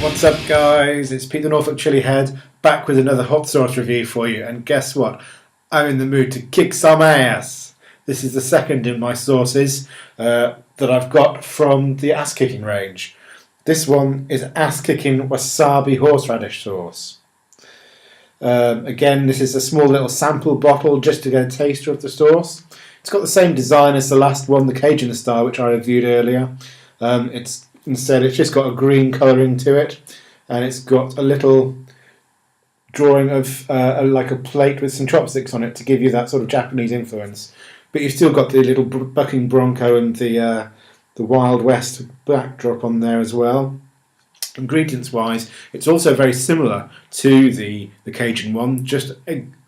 What's up guys, it's Pete the Norfolk Chillihead back with another hot sauce review for you, and guess what? I'm in the mood to kick some ass. This is the second in my sauces that I've got from the ass kicking range. This one is Kickin Wasabi Horseradish sauce. Again, this is a small little sample bottle just to get a taster of the sauce. It's got the same design as the last one, the Cajun style, which I reviewed earlier. Instead, it's just got a green colouring to it, and it's got a little drawing of like a plate with some chopsticks on it to give you that sort of Japanese influence. But you've still got the little bucking bronco and the Wild West backdrop on there as well. Ingredients-wise, it's also very similar to the Cajun one, just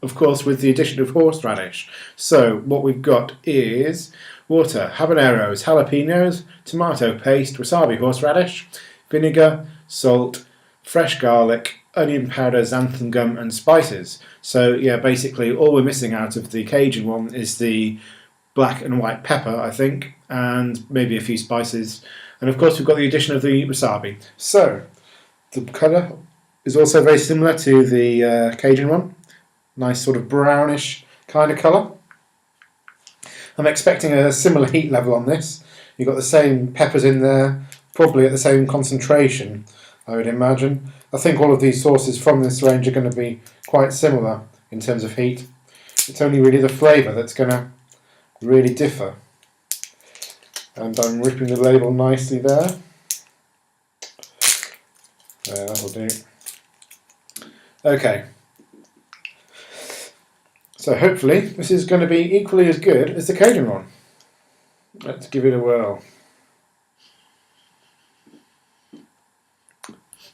of course with the addition of horseradish. So what we've got is water, habaneros, jalapenos, tomato paste, wasabi horseradish, vinegar, salt, fresh garlic, onion powder, xanthan gum and spices. So yeah, basically all we're missing out of the Cajun one is the black and white pepper, I think, and maybe a few spices. And of course we've got the addition of the wasabi. So the colour is also very similar to the Cajun one. Nice sort of brownish kind of colour. I'm expecting a similar heat level on this. You've got the same peppers in there, probably at the same concentration, I would imagine. I think all of these sauces from this range are going to be quite similar in terms of heat. It's only really the flavour that's going to really differ. And I'm ripping the label nicely there. There, that'll do. Okay. So hopefully this is going to be equally as good as the Cajun one. Let's give it a whirl.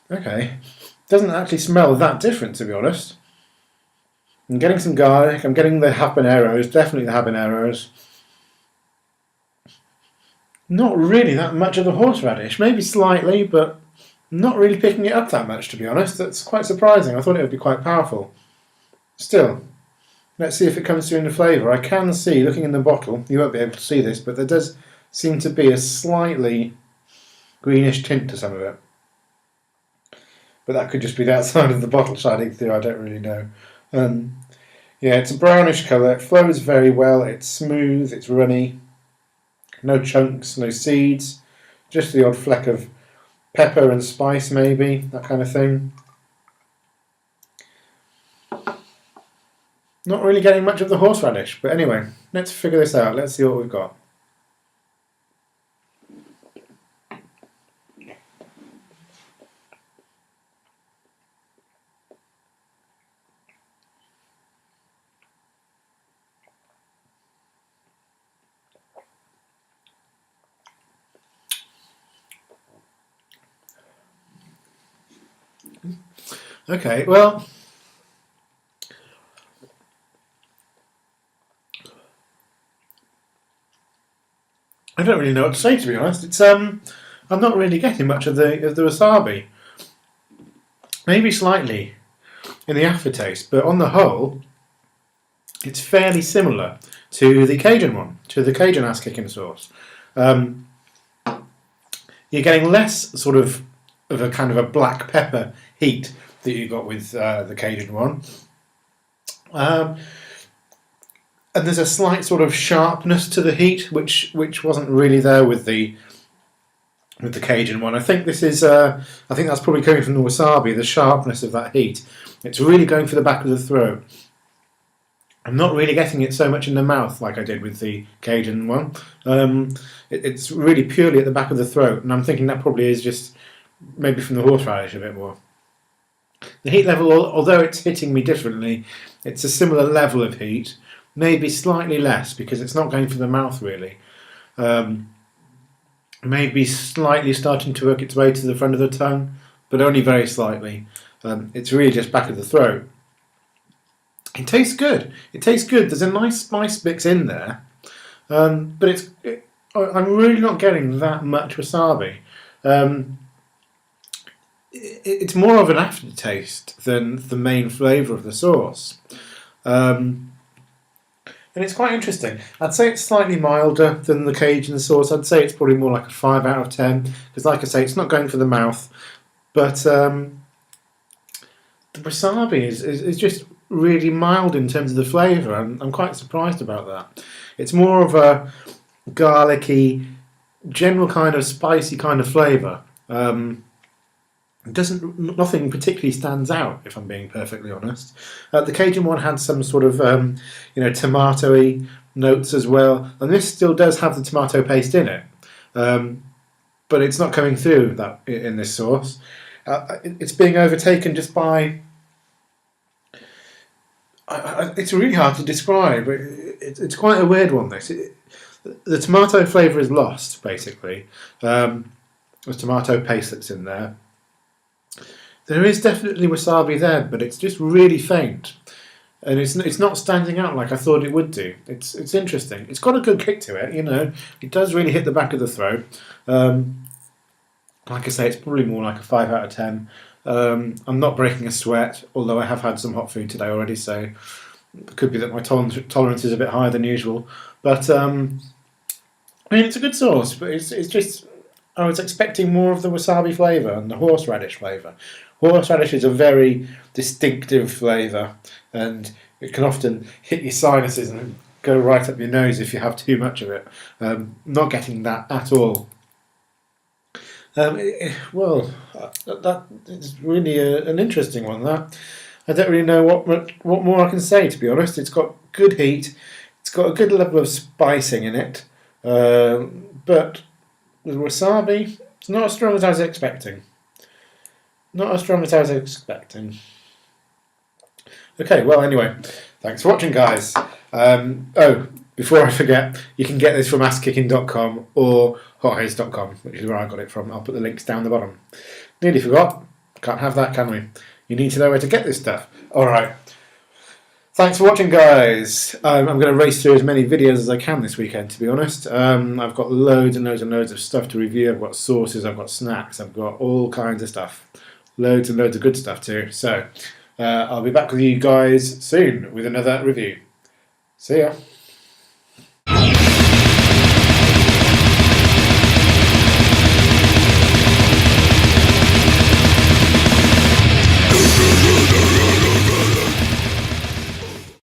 Okay. Doesn't actually smell that different, to be honest. I'm getting some garlic, I'm getting the habaneros, definitely the habaneros. Not really that much of the horseradish, maybe slightly, but not really picking it up that much, to be honest. That's quite surprising. I thought it would be quite powerful. Still, let's see if it comes through in the flavour. I can see, looking in the bottle, you won't be able to see this, but there does seem to be a slightly greenish tint to some of it. But that could just be the outside of the bottle shining through, I don't really know. Yeah, it's a brownish colour, it flows very well, it's smooth, it's runny. No chunks, no seeds, just the odd fleck of pepper and spice maybe, that kind of thing. Not really getting much of the horseradish, but anyway, let's figure this out, let's see what we've got. Okay, well, I don't really know what to say, to be honest. It's I'm not really getting much of the wasabi. Maybe slightly in the aftertaste, but on the whole, it's fairly similar to the Cajun one, to the Cajun ass kicking sauce. You're getting less sort of a kind of a black pepper heat that you got with the Cajun one. And there's a slight sort of sharpness to the heat, which wasn't really there with the Cajun one. I think this is I think that's probably coming from the wasabi, the sharpness of that heat. It's really going for the back of the throat. I'm not really getting it so much in the mouth like I did with the Cajun one. It's really purely at the back of the throat, and I'm thinking that probably is just maybe from the horseradish a bit more. The heat level, although it's hitting me differently, it's a similar level of heat, maybe slightly less because it's not going for the mouth really. Maybe slightly starting to work its way to the front of the tongue, but only very slightly. It's really just back of the throat. It tastes good. It tastes good. There's a nice spice mix in there, but I'm really not getting that much wasabi. It's more of an aftertaste than the main flavour of the sauce. And it's quite interesting. I'd say it's slightly milder than the Cajun sauce. I'd say it's probably more like a 5 out of 10, because like I say, it's not going for the mouth. But the wasabi is just really mild in terms of the flavour. I'm quite surprised about that. It's more of a garlicky, general kind of spicy kind of flavour. Nothing particularly stands out, if I'm being perfectly honest. The Cajun one had some sort of tomatoey notes as well, and this still does have the tomato paste in it, but it's not coming through that in this sauce. It's being overtaken just by. It's really hard to describe. It's quite a weird one. The tomato flavour is lost basically. There's tomato paste that's in there. There is definitely wasabi there, but it's just really faint, and it's not standing out like I thought it would do. It's interesting. It's got a good kick to it, It does really hit the back of the throat. Like I say, it's probably more like a 5 out of 10. I'm not breaking a sweat, although I have had some hot food today already, so it could be that my tolerance is a bit higher than usual. But I mean, it's a good sauce, but it's just. I was expecting more of the wasabi flavour and the horseradish flavour. Horseradish is a very distinctive flavour, and it can often hit your sinuses and go right up your nose if you have too much of it. Not getting that at all. That is really an interesting one. That I don't really know what more I can say, to be honest. It's got good heat. It's got a good level of spicing in it, but with wasabi, it's not as strong as I was expecting. Okay, well, anyway, thanks for watching, guys. Before I forget, you can get this from askkickin.com or hothaze.com, which is where I got it from. I'll put the links down the bottom. Nearly forgot. Can't have that, can we? You need to know where to get this stuff. Alright. Thanks for watching, guys. I'm going to race through as many videos as I can this weekend, to be honest. I've got loads and loads and loads of stuff to review. I've got sauces, I've got snacks, I've got all kinds of stuff. Loads and loads of good stuff too. So, I'll be back with you guys soon with another review. See ya.